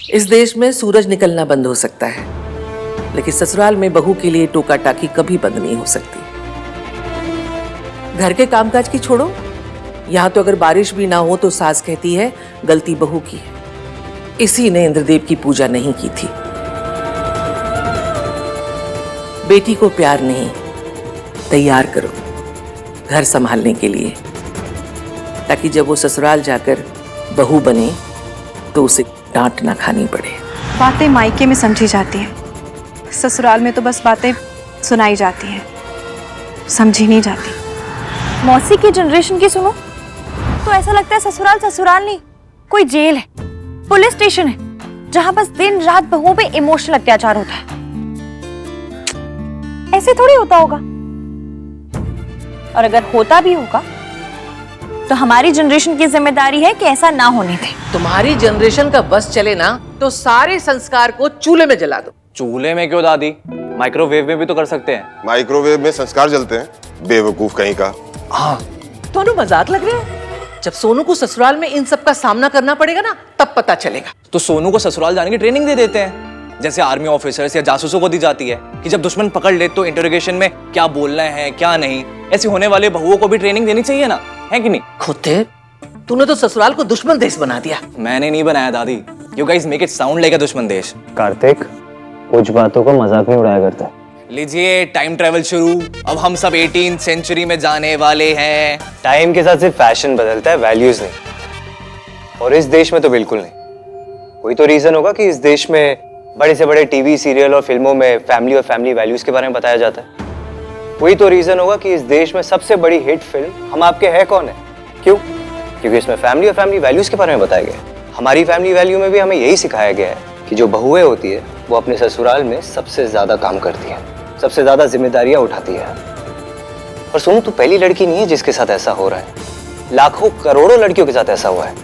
इस देश में सूरज निकलना बंद हो सकता है, लेकिन ससुराल में बहू के लिए टोका टाकी कभी बंद नहीं हो सकती। घर के कामकाज की छोड़ो, यहाँ तो अगर बारिश भी ना हो तो सास कहती है गलती बहू की है। इसी ने इंद्रदेव की पूजा नहीं की थी। बेटी को प्यार नहीं, तैयार करो घर संभालने के लिए, ताकि जब वो ससुराल जाकर बहू बने तो उसे डांट ना खानी पड़े। बातें मायके में समझी जाती हैं, ससुराल में तो बस बातें सुनाई जाती हैं, समझी नहीं जाती। मौसी की जनरेशन की सुनो तो ऐसा लगता है ससुराल ससुराल नहीं, कोई जेल है, पुलिस स्टेशन है, जहां बस दिन रात बहुओं पे इमोशनल अत्याचार होता है। ऐसे थोड़ी होता होगा, और अगर होता भी होगा तो हमारी जनरेशन की जिम्मेदारी है कि ऐसा ना होने दें। तुम्हारी जनरेशन का बस चले ना तो सारे संस्कार को चूल्हे में जला दो। चूल्हे में क्यों दादी, माइक्रोवेव में भी तो कर सकते हैं। माइक्रोवेव में संस्कार जलते हैं, बेवकूफ कहीं का। हाँ दोनों मजाक लग रहे हैं। जब सोनू को ससुराल में इन सब का सामना करना पड़ेगा ना, तब पता चलेगा। तो सोनू को ससुराल जाने की ट्रेनिंग दे देते हैं, जैसे आर्मी ऑफिसर्स या जासूसों को दी जाती है कि जब दुश्मन पकड़ ले तो इंटरोगेशन में क्या बोलना है क्या नहीं। ऐसे होने वाले बहुओं को भी ट्रेनिंग देनी चाहिए ना, है कि नहीं? खुद तूने तो ससुराल को दुश्मन देश बना दिया। मैंने नहीं बनाया दादी, you guys make it sound like अ दुश्मन देश। कार्तिक, कुछ बातों को मजाक नहीं उड़ाया करता। लीजिए टाइम ट्रेवल शुरू। अब हम सब 18th सेंचुरी में जाने वाले हैं। टाइम के साथ सिर्फ फैशन बदलता है, वैल्यूज नहीं। और इस देश में तो बिल्कुल नहीं। कोई तो रीजन होगा कि इस देश में बड़े से बड़े टीवी सीरियल और फिल्मों में फैमिली और फैमिली वैल्यूज के बारे में बताया जाता है। कोई तो रीजन होगा कि इस देश में सबसे बड़ी हिट फिल्म हम आपके है कौन है। क्यों? क्योंकि इसमें फैमिली और फैमिली वैल्यूज के बारे में बताया गया है। हमारी फैमिली वैल्यू में भी हमें यही सिखाया गया है कि जो बहुएं होती है वो अपने ससुराल में सबसे ज्यादा काम करती है, सबसे ज्यादा जिम्मेदारियां उठाती है। और सुनो, तू पहली लड़की नहीं है जिसके साथ ऐसा हो रहा है। लाखों करोड़ों लड़कियों के साथ ऐसा हुआ है।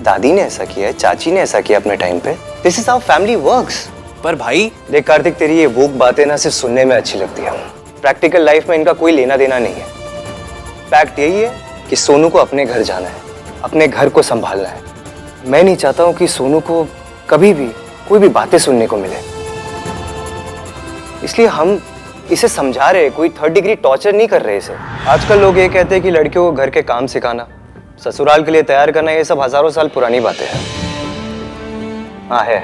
दादी ने ऐसा किया है, चाची ने ऐसा किया अपने टाइम पे। This is how family works. पर भाई देख कार्तिक, तेरी ये वोक बातें ना सिर्फ सुनने में अच्छी लगती है, प्रैक्टिकल लाइफ में इनका कोई लेना देना नहीं है। फैक्ट यही है कि सोनू को अपने घर जाना है, अपने घर को संभालना है। मैं नहीं चाहता हूं कि सोनू को कभी भी कोई भी बातें सुनने को मिले, इसलिए हम इसे समझा रहे, कोई 3rd डिग्री टॉर्चर नहीं कर रहे इसे। आजकल लोग ये कहते हैं कि लड़कियों को घर के काम सिखाना, ससुराल के लिए तैयार करना, ये सब हजारों साल पुरानी बातें हैं। हाँ है,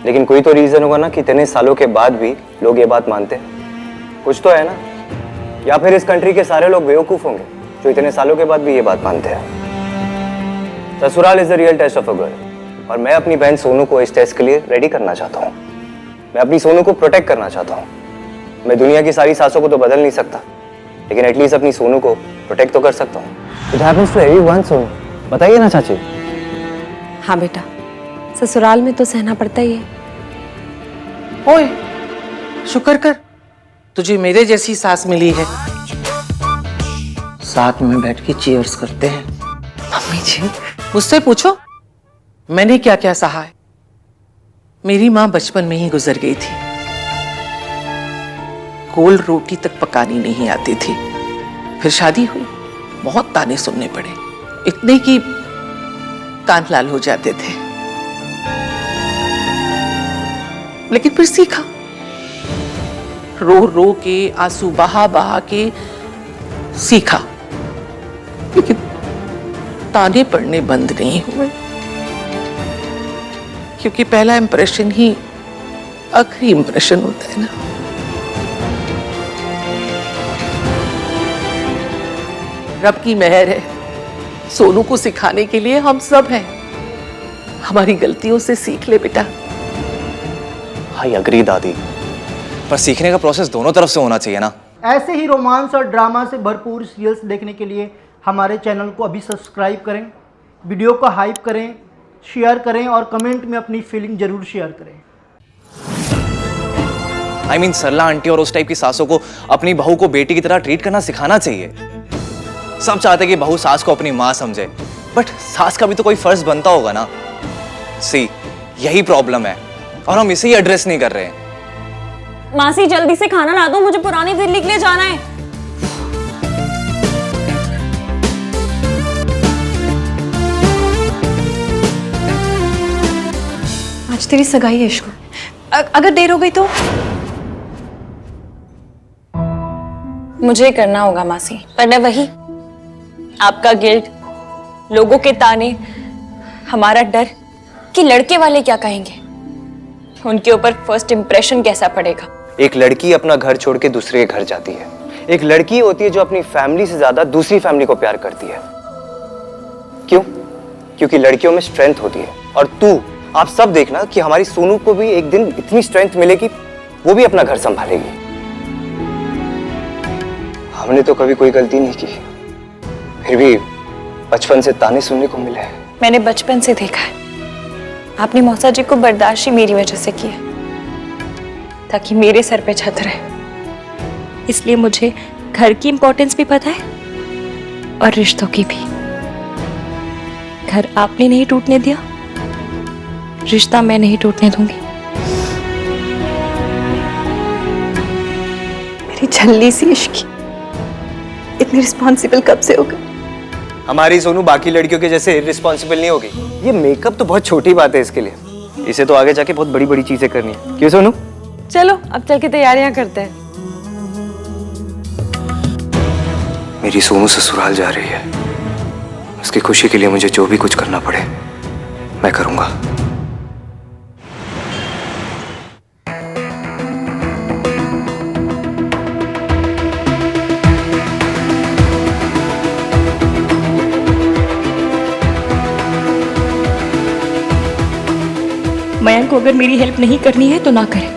लेकिन कोई तो रीजन होगा ना कि इतने सालों के बाद भी लोग ये बात मानते हैं। कुछ तो है ना, या फिर इस कंट्री के सारे लोग बेवकूफ होंगे जो इतने सालों के बाद भी ये बात मानते हैं। ससुराल is the real test of a girl, और मैं अपनी बहन सोनू को इस टेस्ट के लिए रेडी करना चाहता हूँ। मैं अपनी सोनू को प्रोटेक्ट करना चाहता हूँ। मैं दुनिया की सारी सासों को तो बदल नहीं सकता, लेकिन एटलीस्ट अपनी सोनू को प्रोटेक्ट तो कर सकता हूँ। It happens to everyone Sonu, बताइए ना चाची। हाँ बेटा, ससुराल में तो सहना पड़ता ही है। ओए, शुक्र कर तुझे मेरे जैसी सास मिली है। साथ में बैठ के चीयर्स करते हैं। मम्मी जी, मुझसे पूछो मैंने क्या क्या सहा है। मेरी माँ बचपन में ही गुजर गई थी, गोल रोटी तक पकानी नहीं आती थी। फिर शादी हुई, बहुत ताने सुनने पड़े, इतने कि कान लाल हो जाते थे, लेकिन फिर सीखा। रो रो के, आंसू बहा बहा के सीखा, लेकिन ताने पड़ने बंद नहीं हुए, क्योंकि पहला इंप्रेशन ही आखिरी इंप्रेशन होता है ना। रब की मेहर है, सोनू को सिखाने के लिए हम सब हैं। हमारी गलतियों से सीख ले बेटा। आई अग्री दादी, पर सीखने का प्रोसेस दोनों तरफ से होना चाहिए ना। ऐसे ही रोमांस और ड्रामा से भरपूर सीरियल्स देखने के लिए हमारे चैनल को अभी सब्सक्राइब करें, वीडियो को हाइप करें, शेयर करें और कमेंट में अपनी फीलिंग जरूर शेयर करें। I mean, सरला आंटी और उस टाइप की सासों को अपनी बहू को बेटी की तरह ट्रीट करना सिखाना चाहिए। सब चाहते हैं कि बहू सास को अपनी माँ समझे, बट सास का भी तो कोई फर्ज बनता होगा ना। सी, यही प्रॉब्लम है और हम इसे ही एड्रेस नहीं कर रहे हैं। मासी जल्दी से खाना ला दो, मुझे पुरानी दिल्ली के लिए जाना है। आज तेरी सगाई है इश्क। अगर देर हो गई तो? मुझे करना होगा मासी, पर वही आपका गिल्ट, लोगों के ताने, हमारा डर कि लड़के वाले क्या कहेंगे, उनके ऊपर फर्स्ट इंप्रेशन कैसा पड़ेगा। एक लड़की अपना घर छोड़ के दूसरे के घर जाती है। एक लड़की होती है जो अपनी फैमिली से ज्यादा दूसरी फैमिली को प्यार करती है। क्यों? क्योंकि लड़कियों में स्ट्रेंथ होती है। और तू, आप सब देखना कि हमारी सोनू को भी एक दिन इतनी स्ट्रेंथ मिलेगी, वो भी अपना घर संभालेगी। हमने तो कभी कोई गलती नहीं की, फिर भी बचपन से ताने सुनने को मिले हैं। मैंने बचपन से देखा है आपने मौसा जी को बर्दाश्त ही मेरी वजह से किया, ताकि मेरे सर पे छत रहे। इसलिए मुझे घर की इंपॉर्टेंस भी पता है और रिश्तों की भी। घर आपने नहीं टूटने दिया, रिश्ता मैं नहीं टूटने दूंगी। मेरी झल्ली सी इश्क इतनी रिस्पॉन्सिबल कब से हो गई? हमारी सोनू बाकी लड़कियों के जैसे इररिस्पॉन्सिबल नहीं होगी। ये मेकअप तो बहुत छोटी बात है इसके लिए, इसे तो आगे जाके बहुत बड़ी बड़ी चीजें करनी है। क्यों सोनू? चलो अब चल के तैयारियां करते हैं। मेरी सोनू ससुराल जा रही है, उसकी खुशी के लिए मुझे जो भी कुछ करना पड़े मैं करूंगा। मयंक को अगर मेरी हेल्प नहीं करनी है तो ना करे।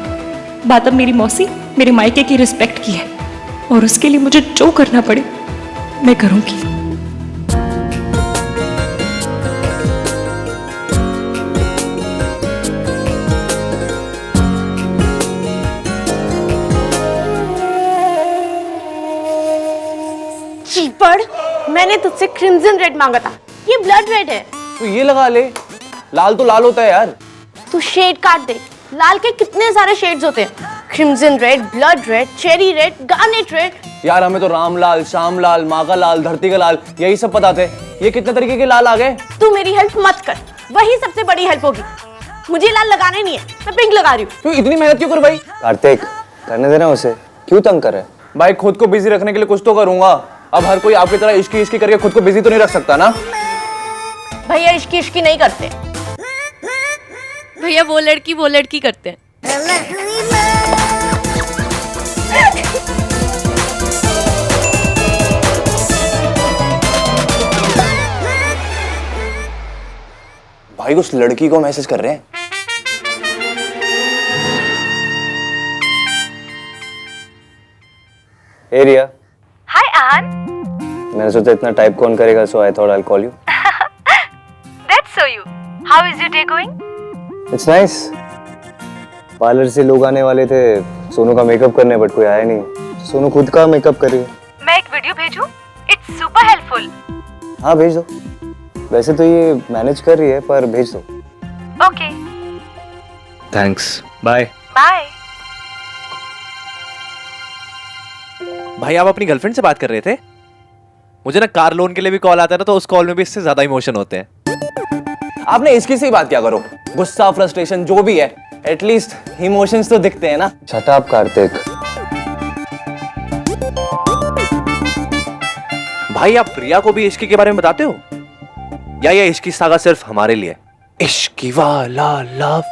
बात अब मेरी मौसी, मेरे मायके की रिस्पेक्ट की है, और उसके लिए मुझे जो करना पड़े मैं करूंगी। चीपड़, मैंने तुझसे क्रिम्सन रेड मांगा था, ये ब्लड रेड है। तो ये लगा ले, लाल तो लाल होता है यार। तू शेड काट दे, लाल के कितने सारे शेड्स होते हैं। Crimson red, blood red, cherry red, garnet red. यार हमें तो राम लाल, श्याम लाल, माँ का लाल, धरती का लाल, यही सब पता थे। ये कितने तरीके के लाल आ गए। तू मेरी हेल्प मत कर, वही सबसे बड़ी हेल्प होगी। मुझे लाल लगाने नहीं है, मैं पिंक लगा रही हूँ। तू इतनी मेहनत क्यों कर भाई? कार्तिक, करने देना उसे, क्यों तंग कर रहा है? भाई खुद को बिजी रखने के लिए कुछ तो करूंगा। अब हर कोई आपकी तरह इश्की इश्की करके खुद को बिजी तो नहीं रख सकता ना। भैया इश्की इश्की नहीं करते, भैया वो लड़की करते हैं। भाई उस लड़की को मैसेज कर रहे हैं। हे रिया। हाय आन। मैंने सोचा इतना टाइप कौन करेगा, so I thought I will call you. That's so you. How is your day going? It's nice. Parlour से लोग आने वाले थे सोनू का मेकअप करने, बट कोई आया नहीं। सोनू खुद का मेकअप कर रही है। मैं एक वीडियो भेजूं? It's super helpful. हाँ भेज दो। वैसे तो ये मैनेज कर रही है, पर भेज दो। Okay. Thanks, bye. Bye. भाई आप अपनी गर्लफ्रेंड से बात कर रहे थे? मुझे ना कार लोन के लिए भी कॉल आता है ना, तो उस कॉल में भी इससे ज्यादा इमोशन होते हैं। आपने इसकी से ही बात क्या करो, गुस्सा, फ्रस्ट्रेशन जो भी है, एटलीस्ट इमोशंस तो दिखते हैं ना। Shut up Kartik. भाई आप प्रिया को भी इश्की के बारे में बताते हो, या ये इश्की सागा सिर्फ हमारे लिए? इश्की वाला लव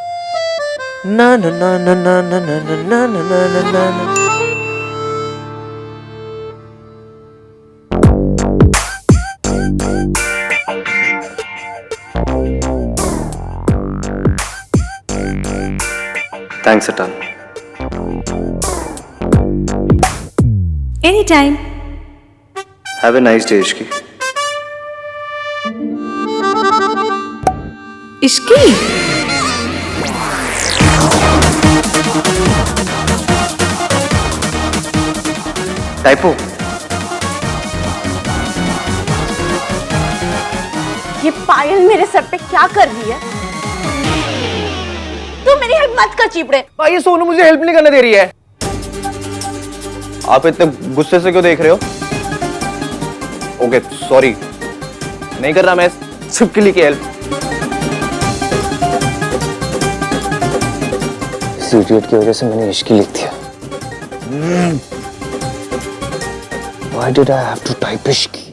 ना ना ना ना ना ना ना ना ना ना ना ना। Thanks a ton. Anytime. Have a nice day Ishqi. Ishqi typo. ये पायल मेरे सर पे क्या कर रही है? तू मेरी हेल्प मत कर चीपड़े। भाई ये सोनू मुझे हेल्प नहीं करने दे रही है। आप इतने गुस्से से क्यों देख रहे हो? ओके सॉरी, नहीं कर रहा मैं, सिर्फ के लिए की हेल्प। इस इडियट की वजह से मैंने इश्क लिख दिया। Why did I have to type इश्क?